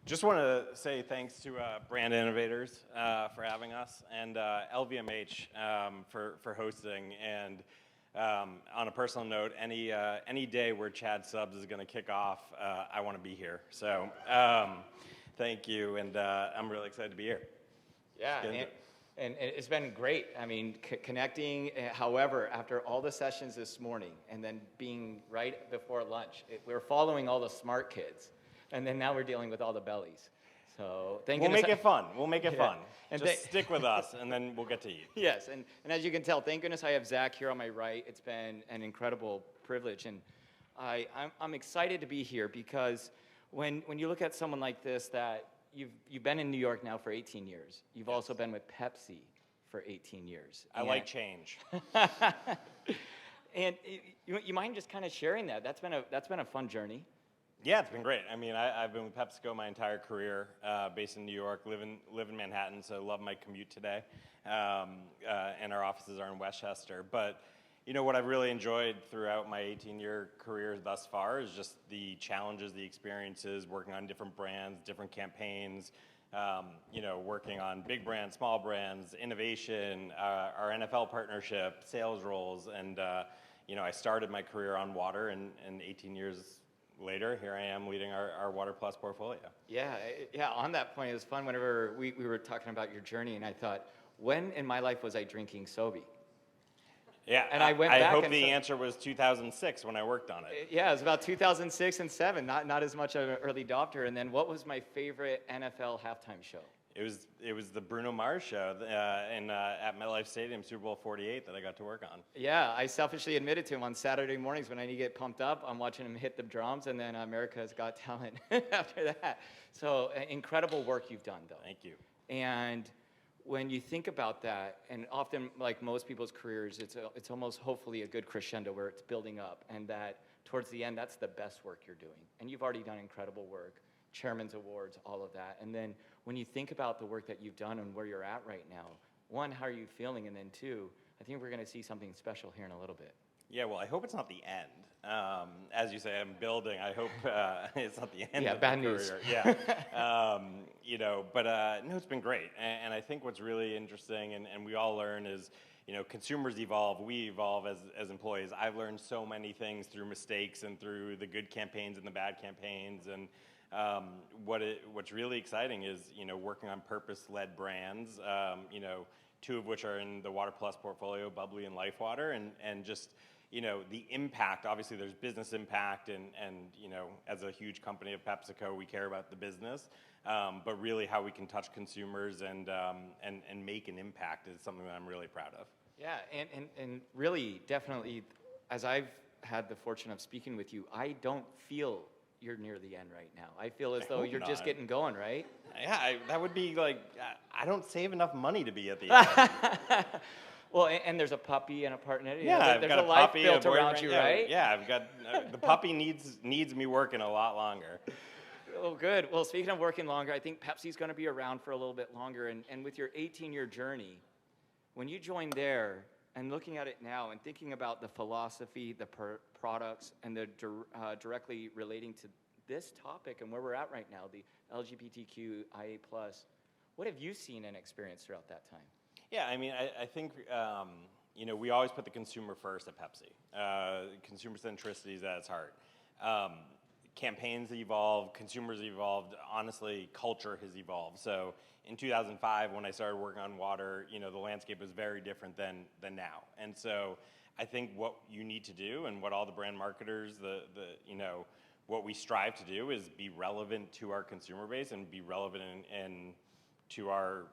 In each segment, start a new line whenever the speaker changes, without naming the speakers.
Just want to say thanks to Brand Innovators for having us, and LVMH for hosting. And on a personal note, any day where Chad Subs is going to kick off, I want to be here. So thank you, and I'm really excited to be here.
Yeah, and it's been great. I mean, connecting. However, after all the sessions this morning, and then being right before lunch, we're following all the smart kids. And then now we're dealing with all the bellies. So thank you.
We'll make it fun. We'll make it fun.
And
just stick with us, and then we'll get to eat.
Yes, and as you can tell, thank goodness I have Zach here on my right. It's been an incredible privilege, and I'm excited to be here because when you look at someone like this, that you've been in New York now for 18 years. You've also been with Pepsi for 18 years.
I like change.
And you mind just kind of sharing that? That's been a fun journey.
Yeah, it's been great. I mean, I've been with PepsiCo my entire career, based in New York, live in Manhattan, so love my commute today. And our offices are in Westchester. But, you know, what I've really enjoyed throughout my 18-year career thus far is just the challenges, the experiences, working on different brands, different campaigns, you know, working on big brands, small brands, innovation, our NFL partnership, sales roles. And, you know, I started my career on water, and 18 years later, here I am leading our Water Plus portfolio. Yeah,
on that point, it was fun whenever we were talking about your journey, and I thought, when in my life was I drinking Sobe?
Yeah,
and I went back.
I hope the answer was 2006 when I worked on it.
Yeah, it was about 2006 and 7, not as much of an early adopter. And then what was my favorite NFL halftime show?
It was the Bruno Mars show at MetLife Stadium, Super Bowl 48, that I got to work on.
Yeah, I selfishly admitted to him on Saturday mornings when I need to get pumped up, I'm watching him hit the drums, and then America's Got Talent after that. So incredible work you've done, though.
Thank you.
And when you think about that, and often, like most people's careers, it's almost hopefully a good crescendo where it's building up, and that towards the end, that's the best work you're doing. And you've already done incredible work, Chairman's Awards, all of that. And then when you think about the work that you've done and where you're at right now, one, how are you feeling? And then two, I think we're going to see something special here in a little bit.
Yeah, well, I hope it's not the end. As you say, I'm building. I hope it's not the end.
Yeah,
of
bad
the
news.
Career. Yeah, you know, but no, it's been great. And I think what's really interesting, and we all learn, is, you know, consumers evolve. We evolve as employees. I've learned so many things through mistakes and through the good campaigns and the bad campaigns. And what's really exciting is, you know, working on purpose-led brands. You know, two of which are in the Water Plus portfolio, Bubbly and Life Water, and just, you know, the impact. Obviously, there's business impact, and you know, as a huge company of PepsiCo, we care about the business, but really how we can touch consumers and make an impact is something that I'm really proud of.
Yeah, and really, definitely, as I've had the fortune of speaking with you, I don't feel you're near the end right now. I feel as though you're just getting going, right?
Yeah, that would be like, I don't save enough money to be at the end.
Well, and there's a puppy and a partner.
Yeah,
I've got a life built around you, right?
Yeah, I've got the puppy needs me working a lot longer.
Oh, good. Well, speaking of working longer, I think Pepsi's going to be around for a little bit longer. And with your 18-year journey, when you joined there and looking at it now and thinking about the philosophy, the products, and the directly relating to this topic and where we're at right now, the LGBTQIA+, what have you seen and experienced throughout that time?
Yeah, I mean, I think, you know, we always put the consumer first at Pepsi. Consumer centricity is at its heart. Campaigns evolve, consumers evolved, honestly, culture has evolved. So in 2005, when I started working on water, you know, the landscape was very different than now. And so I think what you need to do, and what all the brand marketers, you know, what we strive to do is be relevant to our consumer base and be relevant to our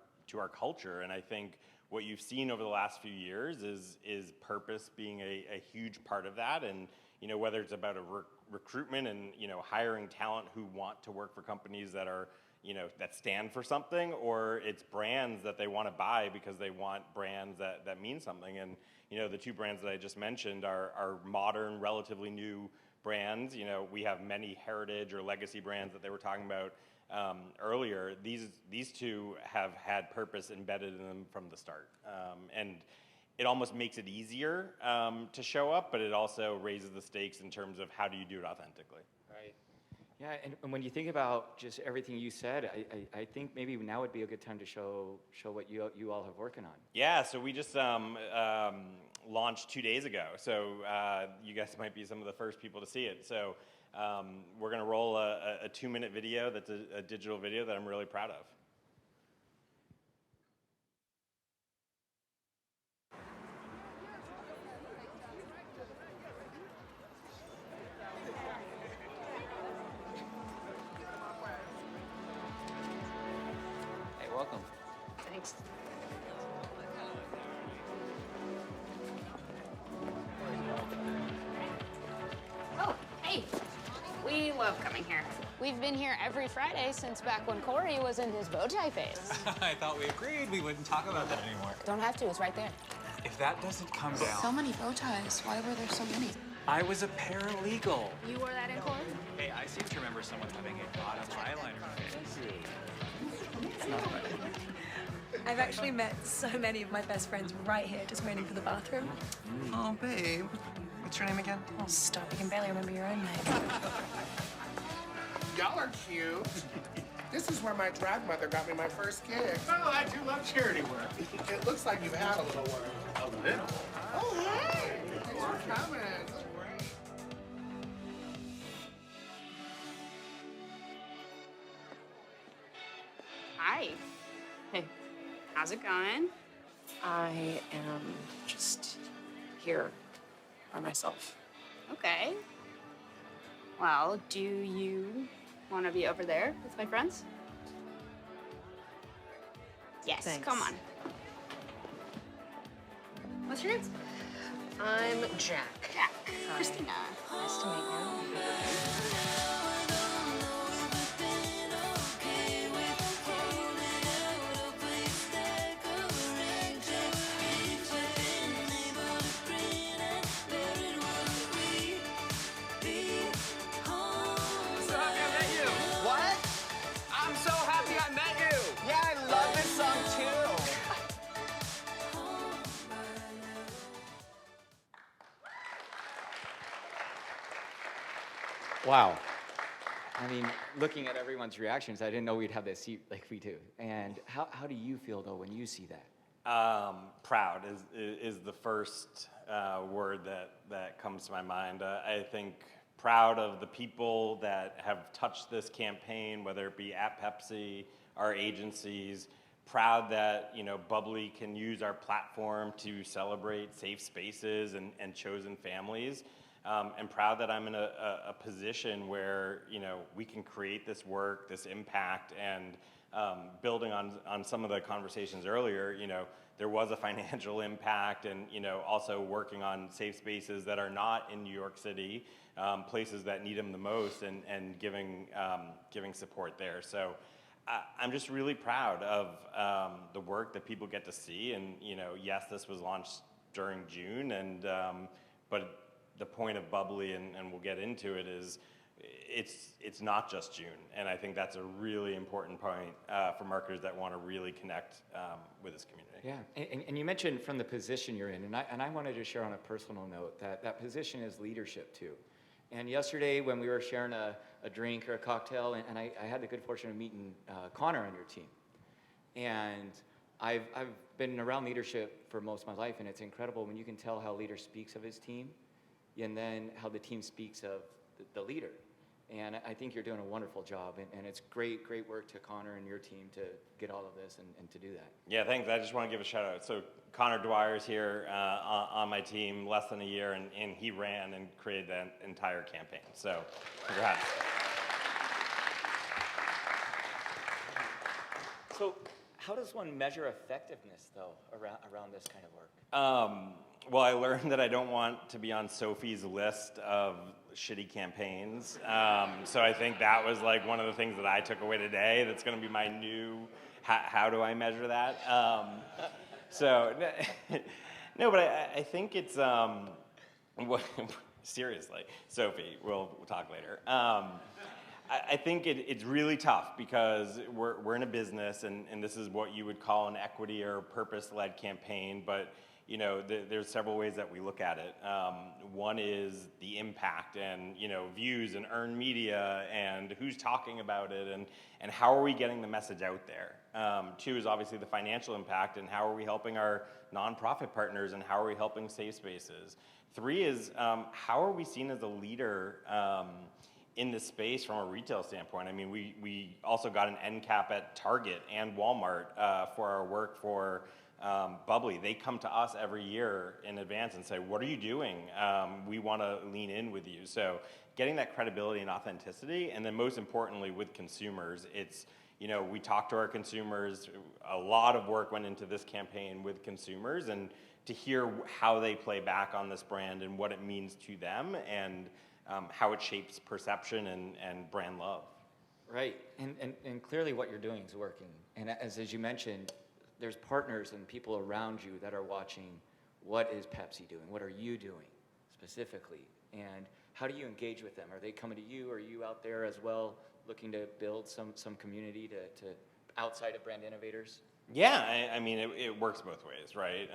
culture. And I think what you've seen over the last few years is purpose being a huge part of that. And, you know, whether it's about a recruitment and, you know, hiring talent who want to work for companies that are, you know, that stand for something, or it's brands that they want to buy because they want brands that mean something. And, you know, the two brands that I just mentioned are modern, relatively new brands. You know, we have many heritage or legacy brands that they were talking about earlier. These two have had purpose embedded in them from the start. And it almost makes it easier to show up, but it also raises the stakes in terms of how do you do it authentically.
Right. Yeah, and when you think about just everything you said, I think maybe now would be a good time to show what you all have working on.
Yeah, so we just launched 2 days ago, so you guys might be some of the first people to see it. So we're going to roll a 2-minute video that's a digital video that I'm really proud of.
Hey, welcome.
Thanks. Oh, hey. We love coming here. We've been here every Friday since back when Corey was in his bow tie phase.
I thought we agreed we wouldn't talk about that anymore.
Don't have to, it's right there.
If that doesn't come down...
So many bow ties. Why were there so many?
I was a paralegal.
You wore that in court?
Hey, I seem to remember someone having a bottom eyeliner phase.
I've actually met so many of my best friends right here, just waiting for the bathroom.
Oh, babe. What's your name again?
Oh, stop. You can barely remember your own name.
Y'all are cute. This is where my drag mother got me my first gig.
Oh, I do love charity work.
It looks like you've had a little one.
A little?
Oh, hey! Thanks for coming.
Hi. Hey, how's it going?
I am just here by myself.
Okay. Well, do you want to be over there with my friends? Yes,
Thanks.
come on. What's your name?
I'm Jack.
Jack. Christina.
Nice to meet you.
What? I'm so happy I met you. Yeah, I love this song too.
Wow. I mean, looking at everyone's reactions, I didn't know we'd have this seat like we do. And how do you feel, though, when you see that?
Proud is the first word that comes to my mind. I think proud of the people that have touched this campaign, whether it be at Pepsi, our agencies. Proud that Bubbly can use our platform to celebrate safe spaces and chosen families. And proud that I'm in a position where we can create this work, this impact, and building on some of the conversations earlier, there was a financial impact, and also working on safe spaces that are not in New York City, places that need them the most, and giving support there. So I'm just really proud of the work that people get to see, and yes, this was launched during June, and but the point of Bubbly, and we'll get into it, is it's not just June, and I think that's a really important point for marketers that want to really connect with this community.
Yeah, and you mentioned from the position you're in, and I wanted to share on a personal note that position is leadership too. And yesterday when we were sharing a drink or a cocktail, and I had the good fortune of meeting Connor on your team. And I've been around leadership for most of my life, and it's incredible when you can tell how a leader speaks of his team, and then how the team speaks of the leader. And I think you're doing a wonderful job, and it's great work to Connor and your team to get all of this and to do that.
Yeah, thanks. I just want to give a shout out. So Connor Dwyer's here on my team less than a year, and he ran and created that entire campaign. So congrats.
So how does one measure effectiveness, though, around this kind of work?
Well, I learned that I don't want to be on Sophie's list of shitty campaigns. So I think that was like one of the things that I took away today. That's going to be my new, how do I measure that? So, no, but I think it's, seriously, Sophie, we'll talk later. I think it's really tough because we're in a business, and this is what you would call an equity or purpose-led campaign, but there's several ways that we look at it. One is the impact and, views and earned media and who's talking about it and how are we getting the message out there. Two is obviously the financial impact and how are we helping our nonprofit partners and how are we helping safe spaces. Three is how are we seen as a leader in this space from a retail standpoint. I mean, we also got an end cap at Target and Walmart for our work for Bubbly. They come to us every year in advance and say, what are you doing? We want to lean in with you. So getting that credibility and authenticity, and then most importantly with consumers, it's, we talk to our consumers. A lot of work went into this campaign with consumers, and to hear how they play back on this brand and what it means to them and how it shapes perception and brand love.
Right, and clearly what you're doing is working. And as you mentioned, there's partners and people around you that are watching. What is Pepsi doing? What are you doing specifically? And how do you engage with them? Are they coming to you? Are you out there as well looking to build some community to outside of brand innovators?
Yeah, I mean, it works both ways, right?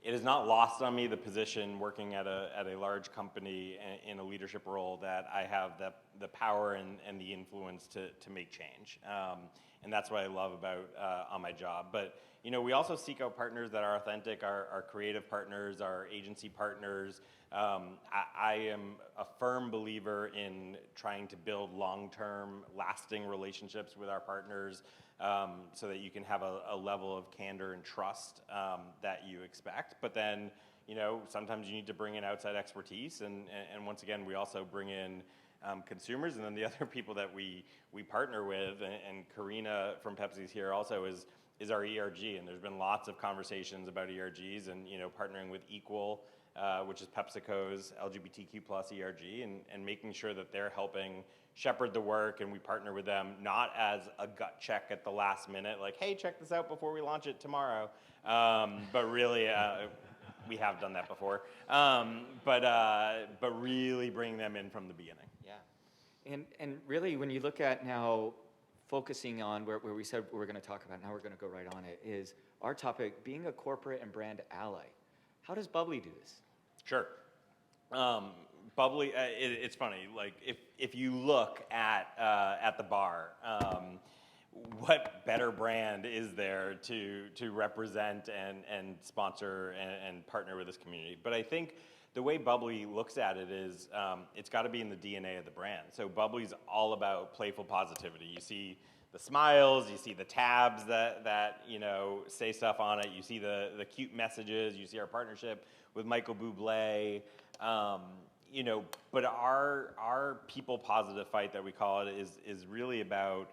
It is not lost on me the position working at a large company in a leadership role that I have the power and the influence to make change. And that's what I love about on my job. But we also seek out partners that are authentic, our creative partners, our agency partners. I am a firm believer in trying to build long-term, lasting relationships with our partners so that you can have a level of candor and trust that you expect. But then, sometimes you need to bring in outside expertise. And once again, we also bring in consumers, and then the other people that we partner with, and Karina from Pepsi's here also is our ERG, and there's been lots of conversations about ERGs and partnering with Equal, which is PepsiCo's LGBTQ plus ERG, and making sure that they're helping shepherd the work, and we partner with them not as a gut check at the last minute, like, hey, check this out before we launch it tomorrow, but really. We have done that before, but really bring them in from the beginning.
Yeah, and really when you look at now focusing on where we said we're going to talk about, now we're going to go right on it, is our topic, being a corporate and brand ally. How does Bubbly do this?
Sure. Bubbly, it's funny, like if you look at the bar, what better brand is there to represent and sponsor and partner with this community? But I think the way Bubbly looks at it is it's got to be in the DNA of the brand. So Bubbly's all about playful positivity. You see the smiles, you see the tabs that say stuff on it. You see the cute messages. You see our partnership with Michael Bublé. But our people positive fight that we call it is really about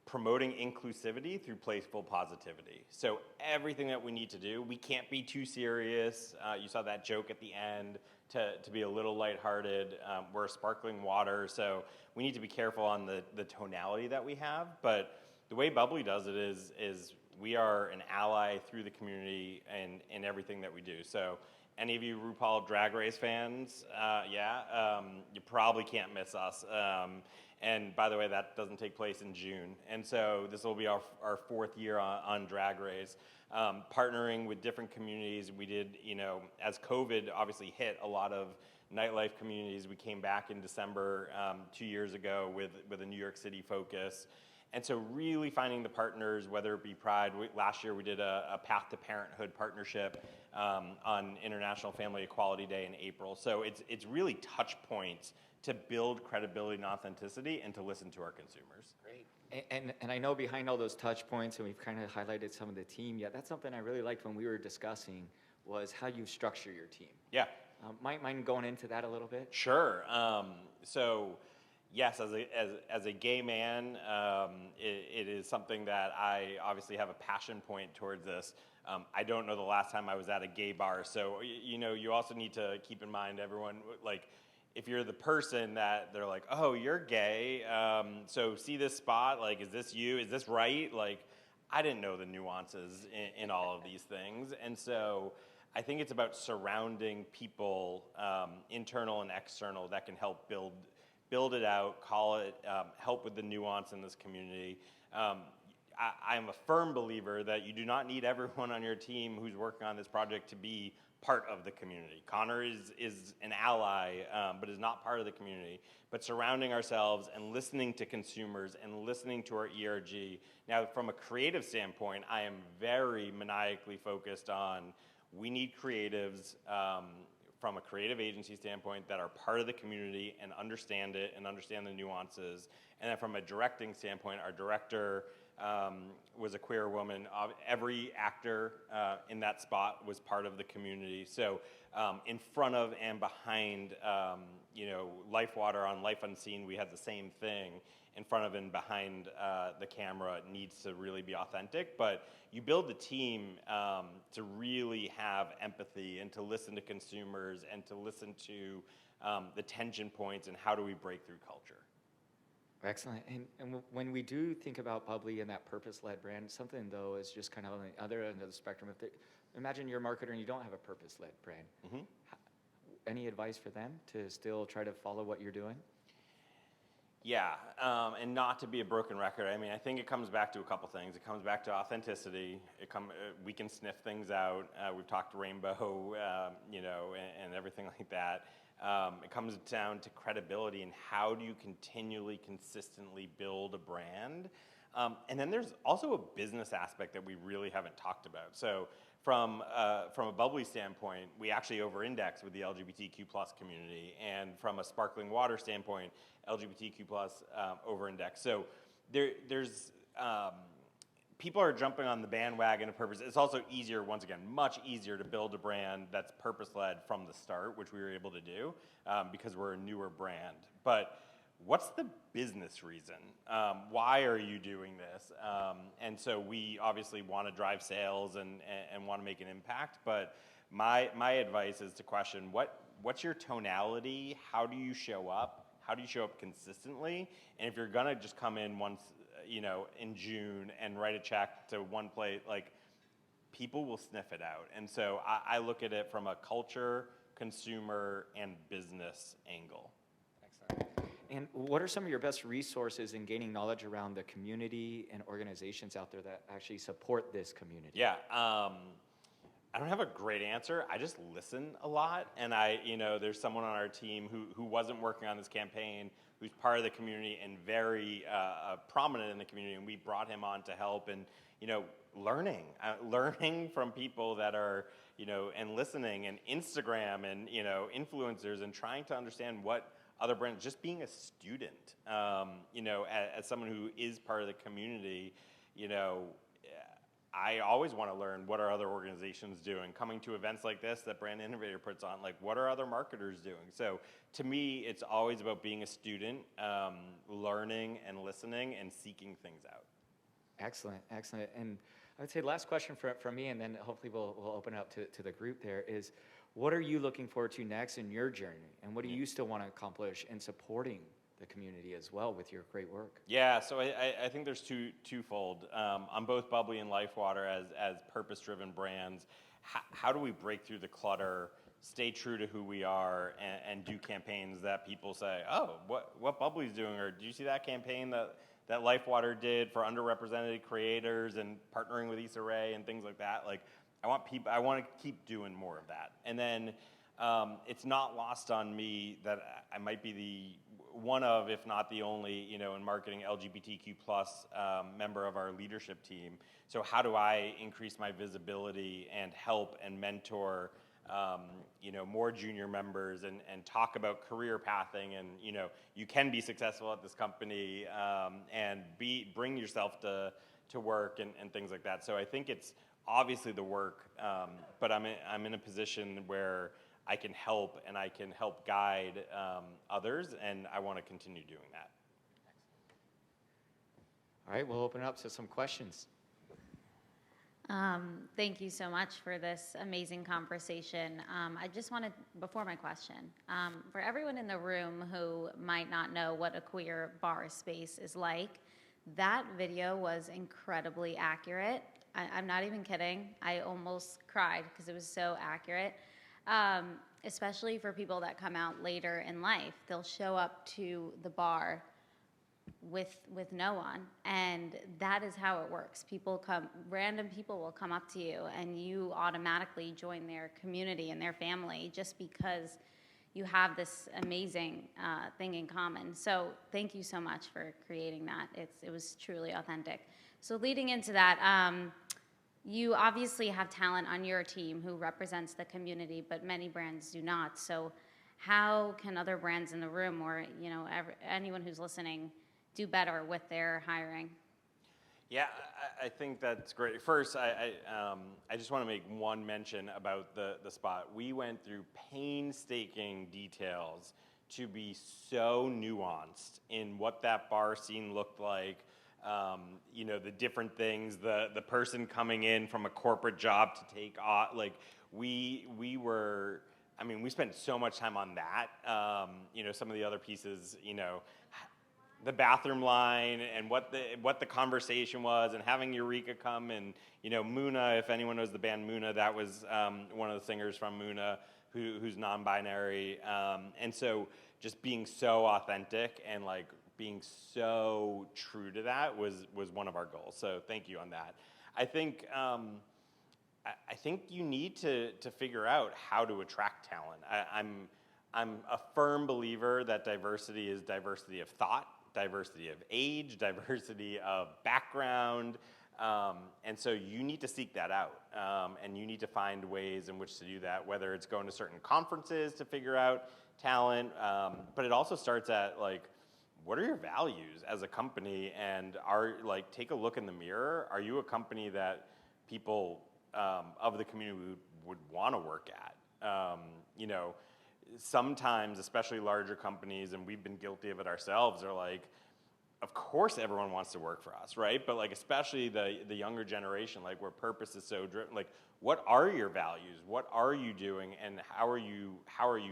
promoting inclusivity through playful positivity. So everything that we need to do, we can't be too serious. You saw that joke at the end to be a little lighthearted. We're a sparkling water, so we need to be careful on the tonality that we have. But the way Bubbly does it is we are an ally through the community and in everything that we do. So any of you RuPaul Drag Race fans, you probably can't miss us. And by the way, that doesn't take place in June. And so this will be our fourth year on Drag Race. Partnering with different communities, we did, as COVID obviously hit a lot of nightlife communities, we came back in December 2 years ago with a New York City focus. And so really finding the partners, whether it be Pride, last year we did a Path to Parenthood partnership on International Family Equality Day in April. So it's really touch points to build credibility and authenticity and to listen to our consumers.
Great. And I know behind all those touch points, and we've kind of highlighted some of the team, that's something I really liked when we were discussing was how you structure your team.
Yeah.
Mind going into that a little bit?
Sure. So yes, as a gay man, it is something that I obviously have a passion point towards this. I don't know the last time I was at a gay bar. So, you also need to keep in mind, everyone, like, if you're the person that they're like, oh, you're gay, so see this spot, like, is this you? Is this right? Like, I didn't know the nuances in all of these things. And so I think it's about surrounding people, internal and external, that can help build it out, call it, help with the nuance in this community. I'm a firm believer that you do not need everyone on your team who's working on this project to be part of the community. Connor is an ally, but is not part of the community. But surrounding ourselves and listening to consumers and listening to our ERG. Now, from a creative standpoint, I am very maniacally focused on we need creatives from a creative agency standpoint that are part of the community and understand it and understand the nuances. And then from a directing standpoint, our director was a queer woman. Every actor in that spot was part of the community. So in front of and behind, Life Water on Life Unseen, we had the same thing. In front of and behind the camera, it needs to really be authentic. But you build the team to really have empathy and to listen to consumers and to listen to the tension points and how do we break through culture.
Excellent. And when we do think about Bubbly and that purpose-led brand, something though is just kind of on the other end of the spectrum. Imagine you're a marketer and you don't have a purpose-led brand. Mm-hmm. Any advice for them to still try to follow what you're doing?
Yeah, and not to be a broken record. I mean, I think it comes back to a couple things. It comes back to authenticity. We can sniff things out. We've talked rainbow, and everything like that. It comes down to credibility and how do you continually, consistently build a brand. And then there's also a business aspect that we really haven't talked about. So from a Bubbly standpoint, we actually over-index with the LGBTQ+ community. And from a sparkling water standpoint, LGBTQ+ over-index. So there's people are jumping on the bandwagon of purpose. It's also easier, once again, much easier to build a brand that's purpose-led from the start, which we were able to do because we're a newer brand. But what's the business reason? Why are you doing this? And so we obviously want to drive sales and want to make an impact. But my advice is to question what's your tonality? How do you show up? How do you show up consistently? And if you're gonna just come in once, in June and write a check to one place, like people will sniff it out. And so I look at it from a culture, consumer, and business angle.
Excellent. And what are some of your best resources in gaining knowledge around the community and organizations out there that actually support this community?
Yeah, I don't have a great answer. I just listen a lot, and there's someone on our team who wasn't working on this campaign, who's part of the community and very prominent in the community, and we brought him on to help and learning from people that are and listening and Instagram and influencers and trying to understand what other brands, just being a student, as someone who is part of the community, I always want to learn what are other organizations doing. Coming to events like this that Brand Innovator puts on, like what are other marketers doing? So to me, it's always about being a student, learning and listening and seeking things out.
Excellent, excellent. And I would say last question from me, and then hopefully we'll open it up to the group there, is what are you looking forward to next in your journey? And what do you still want to accomplish in supporting the community as well with your great work?
Yeah, so I think there's twofold. On both Bubbly and Life Water as purpose-driven brands, how do we break through the clutter, stay true to who we are, and do campaigns that people say, oh, what Bubbly's doing, or do you see that campaign that Life Water did for underrepresented creators and partnering with Issa Rae and things like that? Like, I want to keep doing more of that. And then it's not lost on me that I might be the one of, if not the only, in marketing LGBTQ+ member of our leadership team. So how do I increase my visibility and help and mentor, more junior members and talk about career pathing and, you can be successful at this company and bring yourself to work and things like that. So I think it's obviously the work, but I'm in a position where I can help and I can help guide others, and I want to continue doing that.
All right, we'll open it up to some questions.
Thank you so much for this amazing conversation. I just wanted, before my question, for everyone in the room who might not know what a queer bar space is like, that video was incredibly accurate. I'm not even kidding. I almost cried because it was so accurate. Especially for people that come out later in life. They'll show up to the bar with no one, and that is how it works. Random people will come up to you, and you automatically join their community and their family just because you have this amazing thing in common. So thank you so much for creating that. It was truly authentic. So leading into that, you obviously have talent on your team who represents the community, but many brands do not. So how can other brands in the room, or anyone who's listening, do better with their hiring?
Yeah, I think that's great. First, I just want to make one mention about the spot. We went through painstaking details to be so nuanced in what that bar scene looked like. The different things, the person coming in from a corporate job to take off. Like we spent so much time on that. Some of the other pieces, the bathroom line and what the conversation was, and having Eureka come and Muna, if anyone knows the band Muna, that was one of the singers from Muna who's non-binary, and so just being so authentic and like being so true to that was one of our goals. So thank you on that. I think you need to figure out how to attract talent. I'm a firm believer that diversity is diversity of thought, diversity of age, diversity of background, and so you need to seek that out, and you need to find ways in which to do that, whether it's going to certain conferences to figure out talent, but it also starts at like, what are your values as a company, and take a look in the mirror. Are you a company that people of the community would want to work at? Sometimes, especially larger companies, and we've been guilty of it ourselves, are like, of course everyone wants to work for us, right? But like, especially the younger generation, like where purpose is so driven, like what are your values? What are you doing? And how are you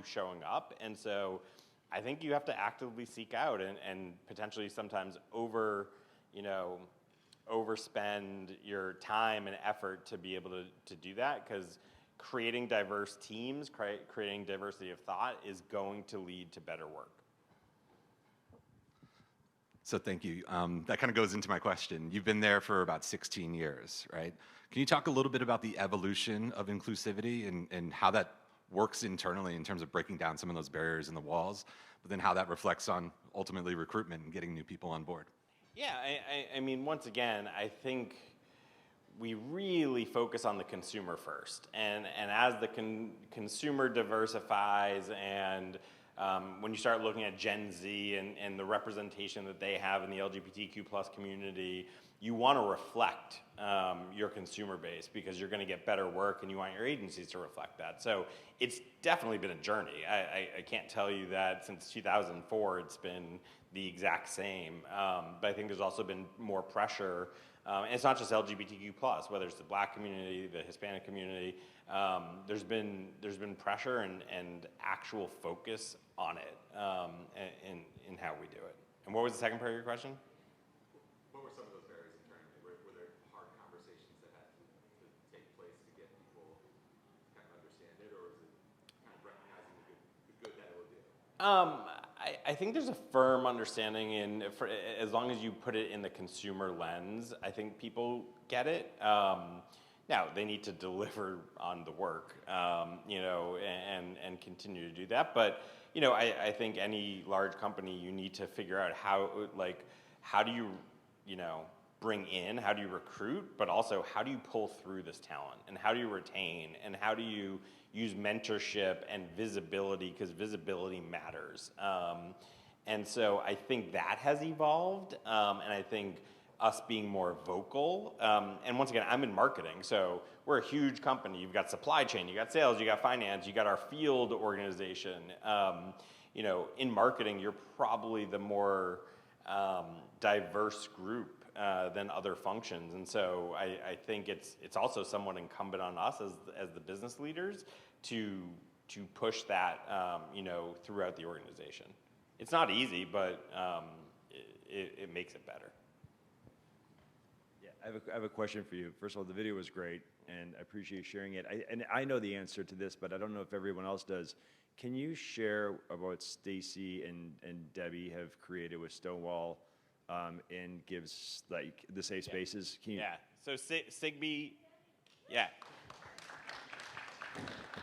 showing up? And so I think you have to actively seek out and potentially sometimes overspend your time and effort to be able to do that, because creating diverse teams, creating diversity of thought is going to lead to better work.
So thank you. That kind of goes into my question. You've been there for about 16 years, right? Can you talk a little bit about the evolution of inclusivity and how that works internally in terms of breaking down some of those barriers and the walls, but then how that reflects on ultimately recruitment and getting new people on board?
Yeah, I mean, once again, I think we really focus on the consumer first. And as the consumer diversifies, and when you start looking at Gen Z and the representation that they have in the LGBTQ+ community, you want to reflect your consumer base, because you're going to get better work and you want your agencies to reflect that. So it's definitely been a journey. I can't tell you that since 2004 it's been the exact same, but I think there's also been more pressure. And it's not just LGBTQ+, whether it's the Black community, the Hispanic community, there's been pressure and actual focus on it in how we do it. And what was the second part of your question?
What were some of those barriers internally? Were there hard conversations that had to take place to get people to kind of understand it, or was it kind of recognizing the good that it will do?
I think there's a firm understanding as long as you put it in the consumer lens, I think people get it. Now they need to deliver on the work, and continue to do that. But I think any large company, you need to figure out how do you bring in, how do you recruit, but also how do you pull through this talent, and how do you retain, and how do you use mentorship and visibility, because visibility matters. And so I think that has evolved, and I think us being more vocal, and once again, I'm in marketing, so we're a huge company. You've got supply chain, you got sales, you got finance, you got our field organization. In marketing, you're probably the more diverse group than other functions, and so I think it's also somewhat incumbent on us as the business leaders to push that throughout the organization. It's not easy, but it makes it better.
Yeah, I have a question for you. First of all, the video was great, and I appreciate you sharing it. I know the answer to this, but I don't know if everyone else does. Can you share about what Stacy and Debbie have created with Stonewall and gives like the safe spaces. Can you,
Yeah. So Sigby, yeah.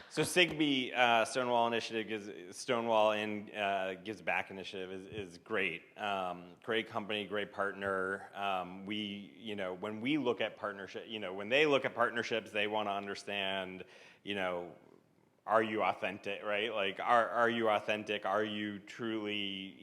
So Sigby Stonewall Initiative Stonewall and Gives Back Initiative is great. Great company, great partner. When we look at partnership, when they look at partnerships, they want to understand, are you authentic, right? Like, are you authentic? Are you truly,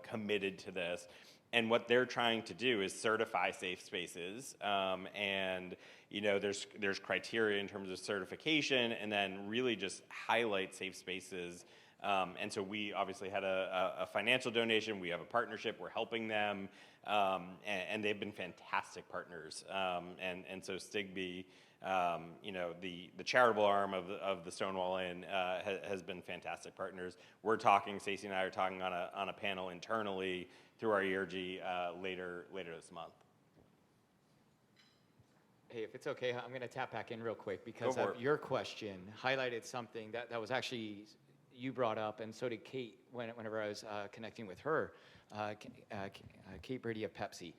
committed to this? And what they're trying to do is certify safe spaces, and there's criteria in terms of certification, and then really just highlight safe spaces. And so we obviously had a financial donation. We have a partnership. We're helping them, and they've been fantastic partners. And so Stigby, the charitable arm of the Stonewall Inn has been fantastic partners. We're talking. Stacey and I are talking on a panel internally through our ERG later this month.
Hey, if it's okay, I'm going to tap back in real quick because of your question highlighted something that was actually you brought up, and so did Kate whenever I was connecting with her, Kate Brady of Pepsi,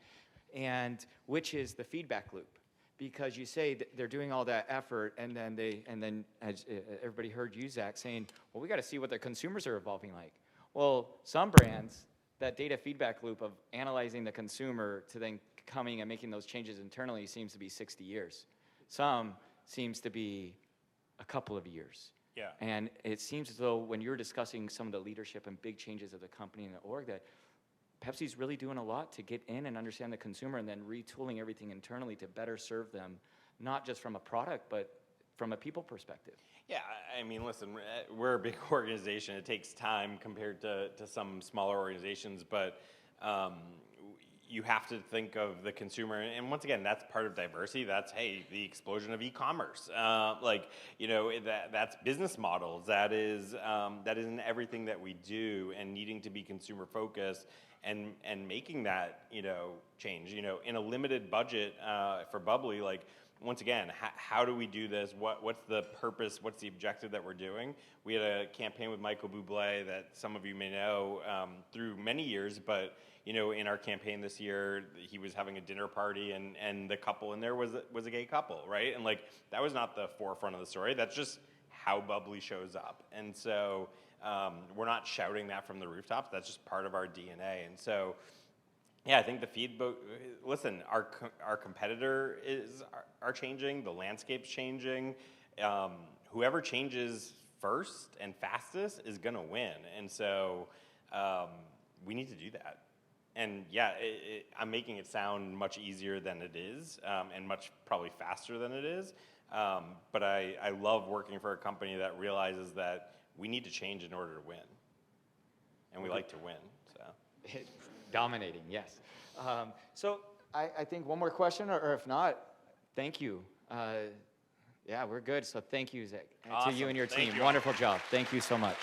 and which is the feedback loop. Because you say that they're doing all that effort, and then as everybody heard you, Zach, saying, well, we got to see what the consumers are evolving like. Well, some brands, that data feedback loop of analyzing the consumer to then coming and making those changes internally seems to be 60 years. Some seems to be a couple of years.
Yeah.
And it seems as though when you're discussing some of the leadership and big changes of the company and the org, that Pepsi's really doing a lot to get in and understand the consumer and then retooling everything internally to better serve them, not just from a product, but from a people perspective.
Yeah, I mean, listen, we're a big organization. It takes time compared to some smaller organizations, but you have to think of the consumer. And once again, that's part of diversity. That's, hey, the explosion of e-commerce. That's business models. That is in everything that we do, and needing to be consumer focused and making that, change. In a limited budget for Bubbly, like, once again, how do we do this? What's the purpose? What's the objective that we're doing? We had a campaign with Michael Bublé that some of you may know through many years, but in our campaign this year, he was having a dinner party, and the couple in there was a gay couple, right? And like, that was not the forefront of the story. That's just how Bubbly shows up. And so we're not shouting that from the rooftops. That's just part of our DNA. And so, yeah, I think the feedback. Listen, our competitor are changing. The landscape's changing. Whoever changes first and fastest is gonna win. And so we need to do that. And yeah, I'm making it sound much easier than it is, and much probably faster than it is. But I love working for a company that realizes that we need to change in order to win, and we like to win. So.
Dominating, yes. So I think one more question, or if not, thank you. Yeah, we're good. So thank you, Zach,
Awesome.
to you and your
Thank
team.
you.
Wonderful job. Thank you so much.